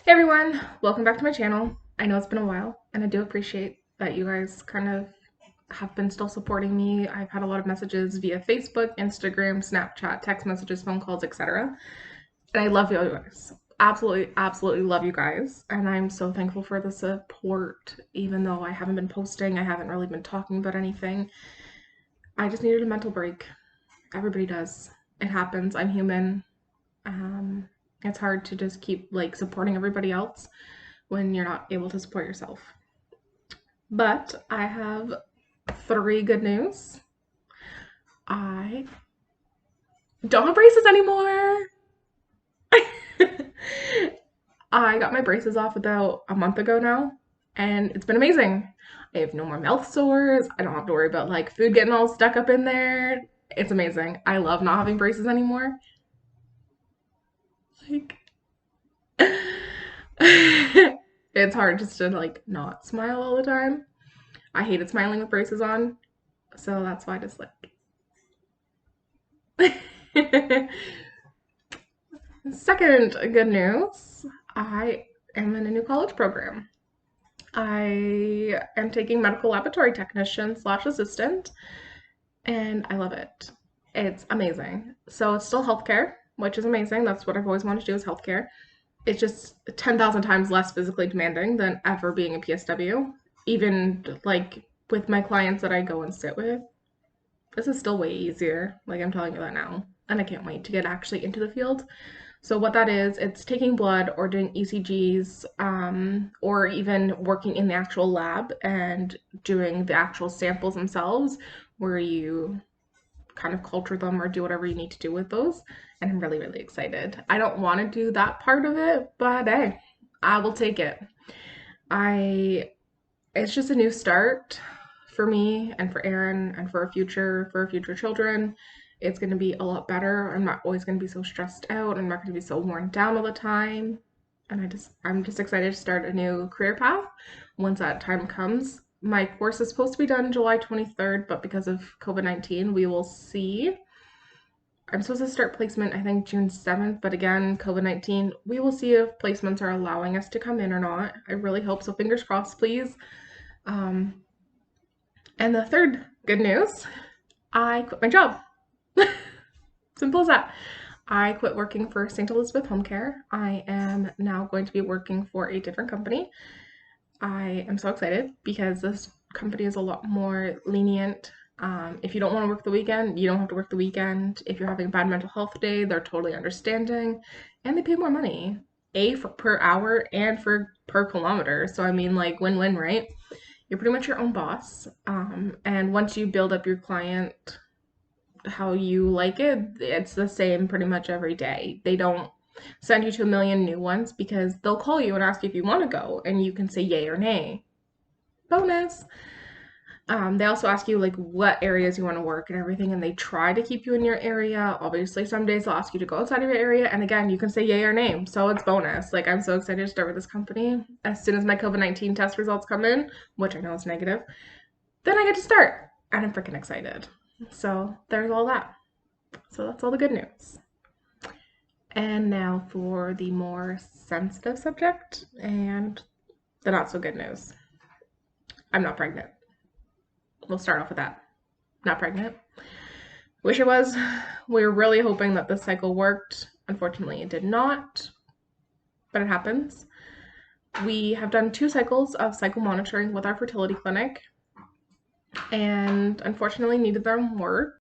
Hey everyone, welcome back to my channel. I know it's been a while and I do appreciate that you guys kind of have been still supporting me. I've had a lot of messages via Facebook, Instagram, Snapchat, text messages, phone calls, etc. And I love you guys. Absolutely love you guys. And I'm so thankful for the support, even though I haven't been posting, I haven't really been talking about anything. I just needed a mental break. Everybody does. It happens. I'm human. It's hard to just keep like supporting everybody else when you're not able to support yourself. But I have three good news. I don't have braces anymore. I got my braces off about a month ago now, and it's been amazing. I have no more mouth sores. I don't have to worry about like food getting all stuck up in there. It's amazing. I love not having braces anymore. Like it's hard just to like not smile all the time. I hated smiling with braces on, so that's why I just like Second good news, I am in a new college program. I am taking medical laboratory technician slash assistant, and I love it. It's amazing. So it's still healthcare, which is amazing. That's what I've always wanted to do is healthcare. It's just 10,000 times less physically demanding than ever being a PSW. Even like with my clients that I go and sit with, this is still way easier. Like I'm telling you that now. And I can't wait to get actually into the field. So what that is, it's taking blood or doing ECGs, or even working in the actual lab and doing the actual samples themselves, where you kind of culture them or do whatever you need to do with those. And I'm really excited. I don't want to do that part of it, but hey, I will take it. It's just a new start for me and for Aaron and for our future children. It's going to be a lot better. I'm not always going to be so stressed out. I'm not going to be so worn down all the time. And I'm just excited to start a new career path once that time comes. My course is supposed to be done July 23rd, but because of COVID-19, we will see. I'm supposed to start placement, I think June 7th, but again, COVID-19, we will see if placements are allowing us to come in or not. I really hope so. Fingers crossed, please. And the third good news, I quit my job. Simple as that. I quit working for St. Elizabeth Home Care. I am now going to be working for a different company. I am so excited because this company is a lot more lenient. If you don't want to work the weekend, you don't have to work the weekend. If you're having a bad mental health day, they're totally understanding. And they pay more money, for per hour and for per kilometer. So I mean, like win-win, right? You're pretty much your own boss. And once you build up your client how you like it, it's the same pretty much every day. They don't send you to a million new ones because they'll call you and ask you if you want to go and you can say yay or nay. Bonus. They also ask you like what areas you want to work and everything, and they try to keep you in your area. Obviously, some days they'll ask you to go outside of your area, and again, you can say yay or nay. So it's bonus. Like I'm so excited to start with this company. As soon as my COVID-19 test results come in, which I know is negative, then I get to start, and I'm freaking excited. So there's all that. So that's all the good news. And now for the more sensitive subject and the not so good news. I'm not pregnant. We'll start off with that. Not pregnant. Wish it was. We were really hoping that this cycle worked. Unfortunately, it did not, but it happens. We have done 2 cycles of cycle monitoring with our fertility clinic, and unfortunately neither of them worked.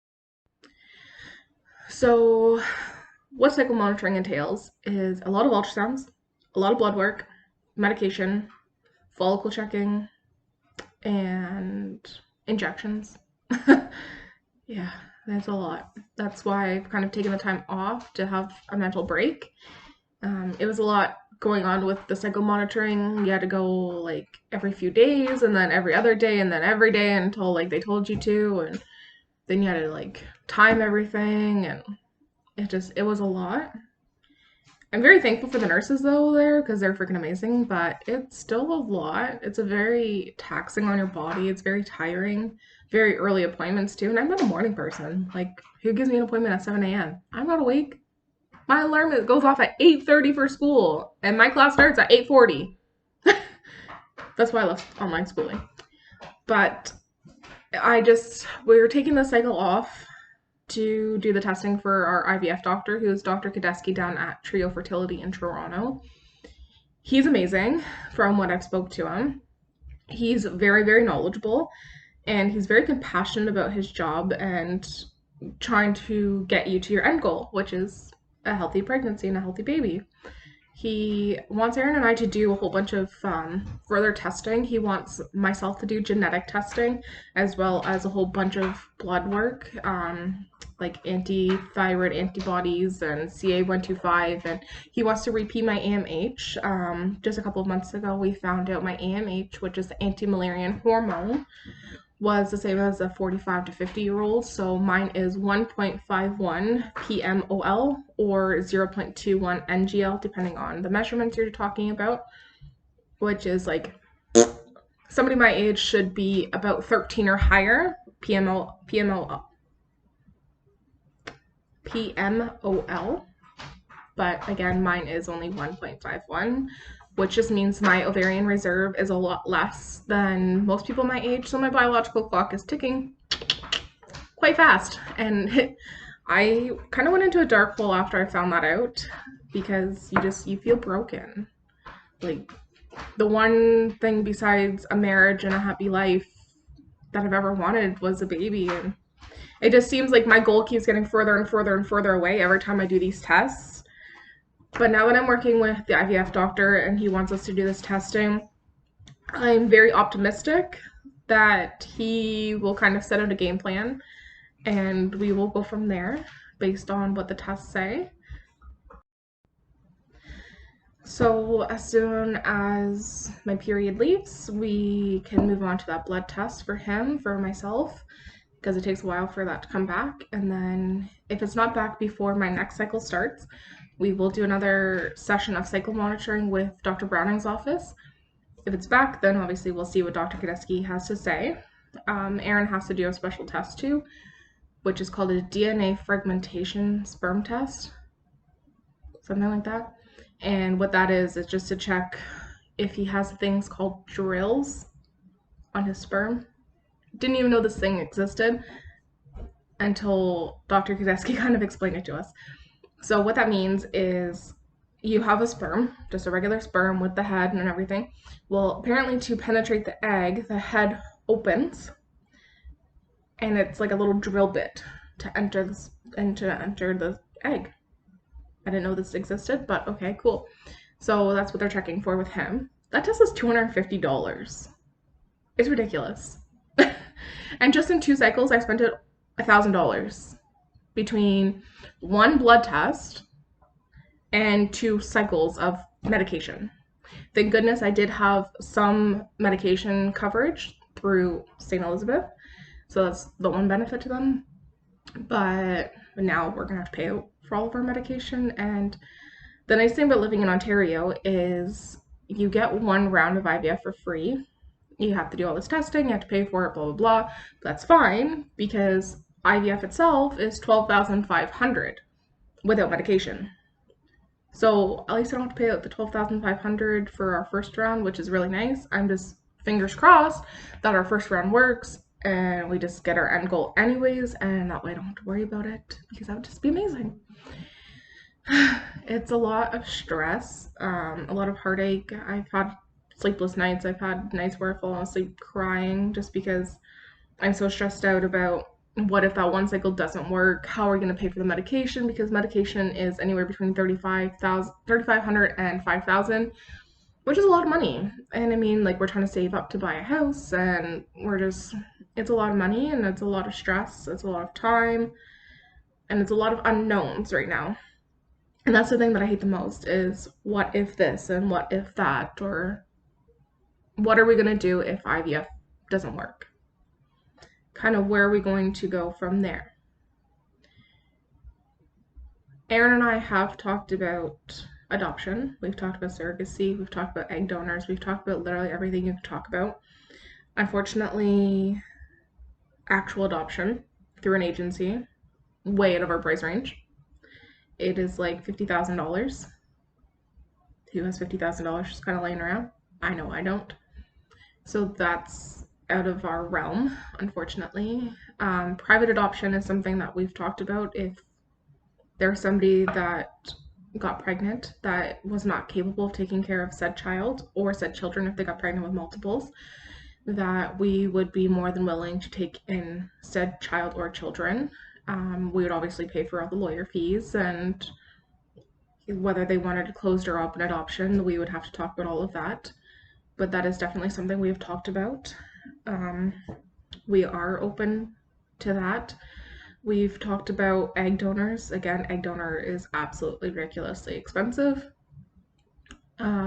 So what cycle monitoring entails is a lot of ultrasounds, a lot of blood work, medication, follicle checking, and injections. Yeah, that's a lot. That's why I've kind of taken the time off to have a mental break. It was a lot going on with the cycle monitoring. You had to go like every few days and then every other day and then every day until like they told you to, and then you had to like time everything, and it was a lot. I'm very thankful for the nurses though there because they're freaking amazing, but it's still a lot. It's a very taxing on your body. It's very tiring. Very early appointments too, and I'm not a morning person. Like, who gives me an appointment at 7 a.m.? I'm not awake. My alarm goes off at 8:30 for school, and my class starts at 8:40. That's why I left online schooling. But we were taking the cycle off to do the testing for our IVF doctor, who's Dr. Kadeski down at Trio Fertility in Toronto. He's amazing from what I've spoke to him. He's very, very knowledgeable, and he's very compassionate about his job and trying to get you to your end goal, which is a healthy pregnancy and a healthy baby. He wants Aaron and I to do a whole bunch of further testing. He wants myself to do genetic testing as well as a whole bunch of blood work, like anti-thyroid antibodies and CA125. And he wants to repeat my AMH. Just a couple of months ago, we found out my AMH, which is the anti-Müllerian hormone, was the same as a 45 to 50-year-old. So mine is 1.51 PMOL or 0.21 NGL, depending on the measurements you're talking about, which is like somebody my age should be about 13 or higher PMOL. But again, mine is only 1.51, which just means my ovarian reserve is a lot less than most people my age, so my biological clock is ticking quite fast. And I kind of went into a dark hole after I found that out, because you feel broken. Like, the one thing besides a marriage and a happy life that I've ever wanted was a baby, and it just seems like my goal keeps getting further and further and further away every time I do these tests. But now that I'm working with the IVF doctor and he wants us to do this testing, I'm very optimistic that he will kind of set out a game plan and we will go from there based on what the tests say. So as soon as my period leaves, we can move on to that blood test for him, for myself, because it takes a while for that to come back. And then if it's not back before my next cycle starts, we will do another session of cycle monitoring with Dr. Browning's office. If it's back, then obviously we'll see what Dr. Kadeski has to say. Aaron has to do a special test too, which is called a DNA fragmentation sperm test, something like that. And what that is just to check if he has things called drills on his sperm. Didn't even know this thing existed until Dr. Kadeski kind of explained it to us. So what that means is you have a sperm, just a regular sperm with the head and everything. Well, apparently to penetrate the egg, the head opens, and it's like a little drill bit to enter the egg. I didn't know this existed, but okay, cool. So that's what they're checking for with him. That test is $250. It's ridiculous. And just in 2 cycles, I spent $1,000 between one blood test and 2 cycles of medication. Thank goodness I did have some medication coverage through St. Elizabeth, so that's the one benefit to them. But now we're gonna have to pay for all of our medication. And the nice thing about living in Ontario is you get 1 round of IVF for free. You have to do all this testing, you have to pay for it, blah blah blah. That's fine, because IVF itself is $12,500 without medication. So at least I don't have to pay out the $12,500 for our first round, which is really nice. I'm just fingers crossed that our first round works and we just get our end goal anyways, and that way I don't have to worry about it, because that would just be amazing. It's a lot of stress, a lot of heartache. I've had sleepless nights. I've had nights where I fall asleep crying just because I'm so stressed out about what if that one cycle doesn't work? How are we going to pay for the medication? Because medication is anywhere between $3,500 and $5,000, which is a lot of money. And I mean, like, we're trying to save up to buy a house, and it's a lot of money, and it's a lot of stress, it's a lot of time, and it's a lot of unknowns right now. And that's the thing that I hate the most, is what if this and what if that, or what are we going to do if IVF doesn't work? Kind of where are we going to go from there? Aaron and I have talked about adoption. We've talked about surrogacy. We've talked about egg donors. We've talked about literally everything you could talk about. Unfortunately, actual adoption through an agency, way out of our price range, it is like $50,000. Who has $50,000 just kind of laying around? I know I don't. So that's out of our realm, unfortunately. Private adoption is something that we've talked about. If there's somebody that got pregnant that was not capable of taking care of said child or said children if they got pregnant with multiples, that we would be more than willing to take in said child or children. We would obviously pay for all the lawyer fees, and whether they wanted a closed or open adoption, we would have to talk about all of that. But that is definitely something we've talked about. We are open to that. We've talked about egg donors. Again, egg donor is absolutely ridiculously expensive.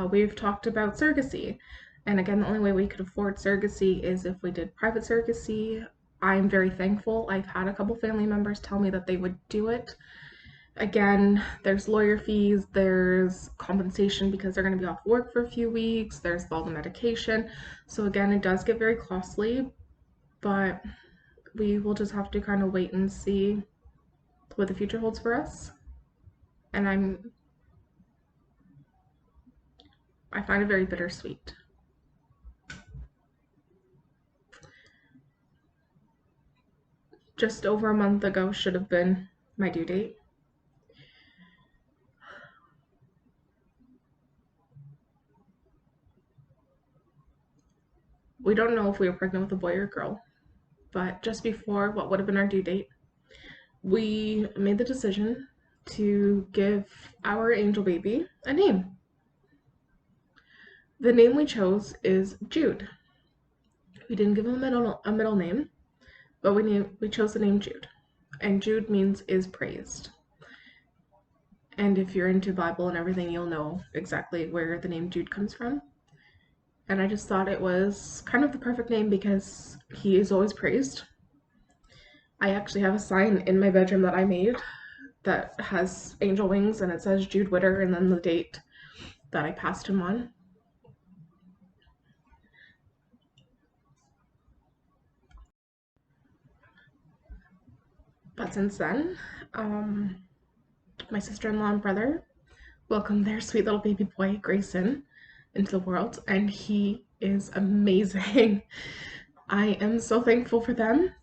We've talked about surrogacy. And again, the only way we could afford surrogacy is if we did private surrogacy. I'm very thankful. I've had a couple family members tell me that they would do it. Again, there's lawyer fees, there's compensation because they're going to be off work for a few weeks, there's all the medication. So again, it does get very costly, but we will just have to kind of wait and see what the future holds for us. And I find it very bittersweet. Just over a month ago should have been my due date. We don't know if we were pregnant with a boy or a girl, but just before what would have been our due date, we made the decision to give our angel baby a name. The name we chose is Jude. We didn't give him a middle name, but we chose the name Jude. And Jude means is praised. And if you're into Bible and everything, you'll know exactly where the name Jude comes from. And I just thought it was kind of the perfect name because he is always praised. I actually have a sign in my bedroom that I made that has angel wings and it says Jude Witter and then the date that I passed him on. But since then, my sister-in-law and brother welcomed their sweet little baby boy, Grayson, into the world, and he is amazing. I am so thankful for them.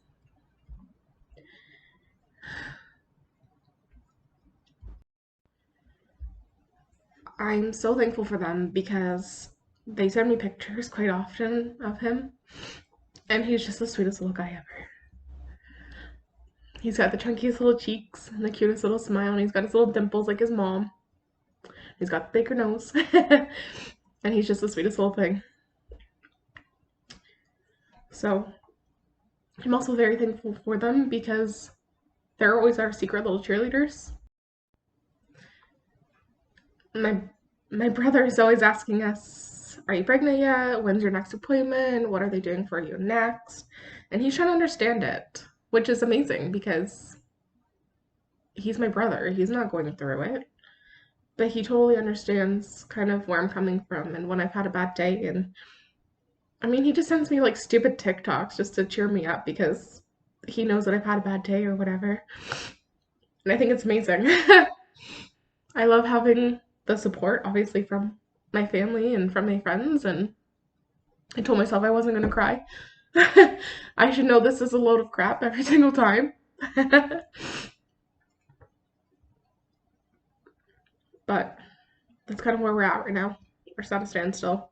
I'm so thankful for them because they send me pictures quite often of him, and he's just the sweetest little guy ever. He's got the chunkiest little cheeks and the cutest little smile, and he's got his little dimples like his mom. He's got the bigger nose, and he's just the sweetest little thing. So I'm also very thankful for them because they're always our secret little cheerleaders. My brother is always asking us, "Are you pregnant yet? When's your next appointment? What are they doing for you next?" And he's trying to understand it, which is amazing because he's my brother. He's not going through it. But he totally understands kind of where I'm coming from and when I've had a bad day. And I mean, he just sends me like stupid TikToks just to cheer me up because he knows that I've had a bad day or whatever. And I think it's amazing. I love having the support, obviously, from my family and from my friends. And I told myself I wasn't going to cry. I should know this is a load of crap every single time. But that's kind of where we're at right now. We're just at a standstill.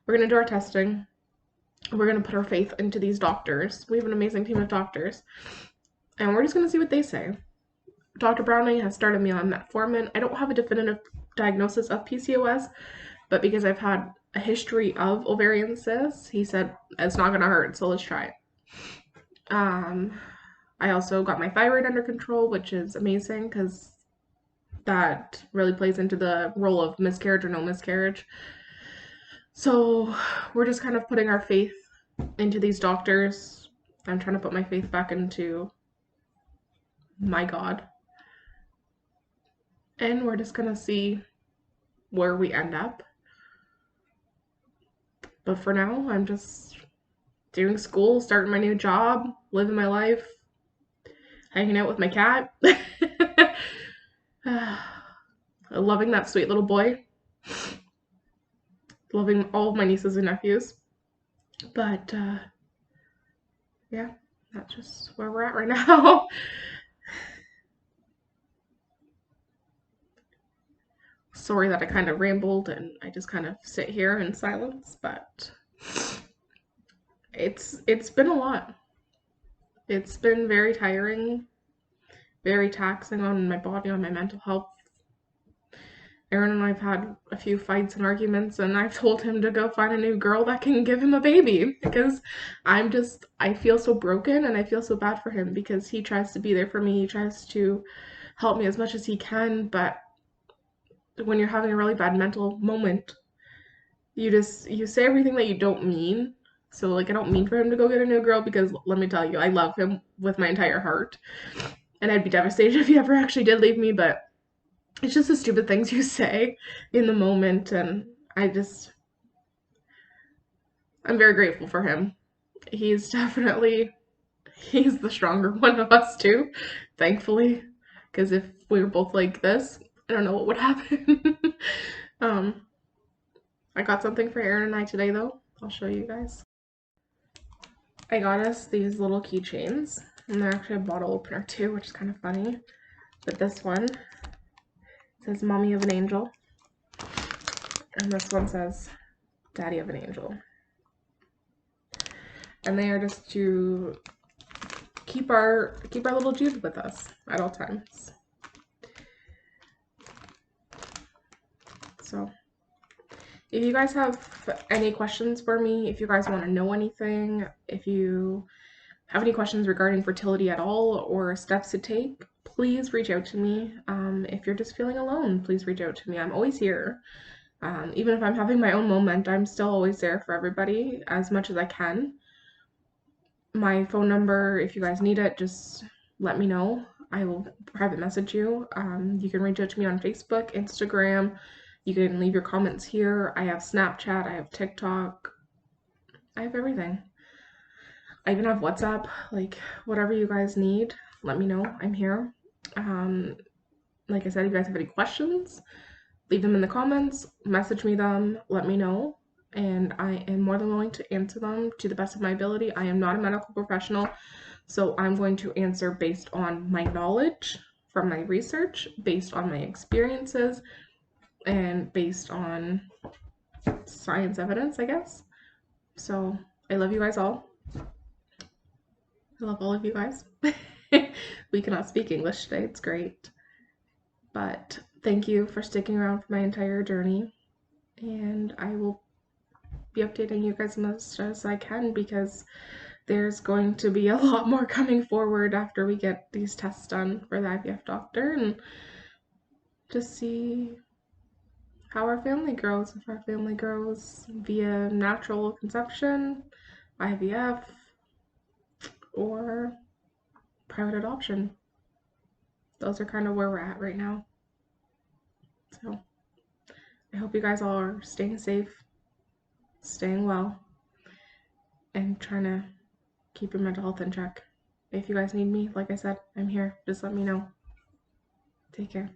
We're going to do our testing. We're going to put our faith into these doctors. We have an amazing team of doctors. And we're just going to see what they say. Dr. Browning has started me on metformin. I don't have a definitive diagnosis of PCOS, but because I've had a history of ovarian cysts, he said it's not going to hurt, so let's try it. I also got my thyroid under control, which is amazing because that really plays into the role of miscarriage or no miscarriage. So we're just kind of putting our faith into these doctors. I'm trying to put my faith back into my God. And we're just gonna see where we end up. But for now, I'm just doing school, starting my new job, living my life, hanging out with my cat. Loving that sweet little boy. Loving all of my nieces and nephews. But, yeah, that's just where we're at right now. Sorry that I kind of rambled and I just kind of sit here in silence, but it's been a lot. It's been very tiring, very taxing on my body, on my mental health. Aaron and I've had a few fights and arguments, and I've told him to go find a new girl that can give him a baby because I feel so broken and I feel so bad for him because he tries to be there for me. He tries to help me as much as he can, but when you're having a really bad mental moment, you say everything that you don't mean. So like I don't mean for him to go get a new girl because let me tell you, I love him with my entire heart. And I'd be devastated if he ever actually did leave me, but it's just the stupid things you say in the moment, and I'm very grateful for him. He's the stronger one of us two, thankfully, because if we were both like this, I don't know what would happen. um, I got something for Aaron and I today though. I'll show you guys. I got us these little keychains, and they're actually a bottle opener too, which is kind of funny. But this one says Mommy of an Angel, and this one says Daddy of an Angel. And they are just to keep our little Jude with us at all times. So if you guys have any questions for me, if you guys want to know anything, if you have any questions regarding fertility at all or steps to take, please reach out to me. If you're just feeling alone, please reach out to me. I'm always here. Even if I'm having my own moment, I'm still always there for everybody as much as I can. My phone number, if you guys need it, just let me know. I will private message you. You can reach out to me on Facebook, Instagram. You can leave your comments here. I have Snapchat, I have TikTok. I have everything. I even have WhatsApp. Like, whatever you guys need, let me know. I'm here. Like I said, if you guys have any questions, leave them in the comments, message me them, let me know, and I am more than willing to answer them to the best of my ability. I am not a medical professional, so I'm going to answer based on my knowledge from my research, based on my experiences, and based on science evidence, I guess. So I love you guys all. I love all of you guys. We cannot speak English today, it's great. But thank you for sticking around for my entire journey, and I will be updating you guys as much as I can because there's going to be a lot more coming forward after we get these tests done for the IVF doctor and just see how our family grows. If our family grows via natural conception, IVF, or private adoption. Those are kind of where we're at right now. So I hope you guys all are staying safe, staying well, and trying to keep your mental health in check. If you guys need me, like I said, I'm here. Just let me know. Take care.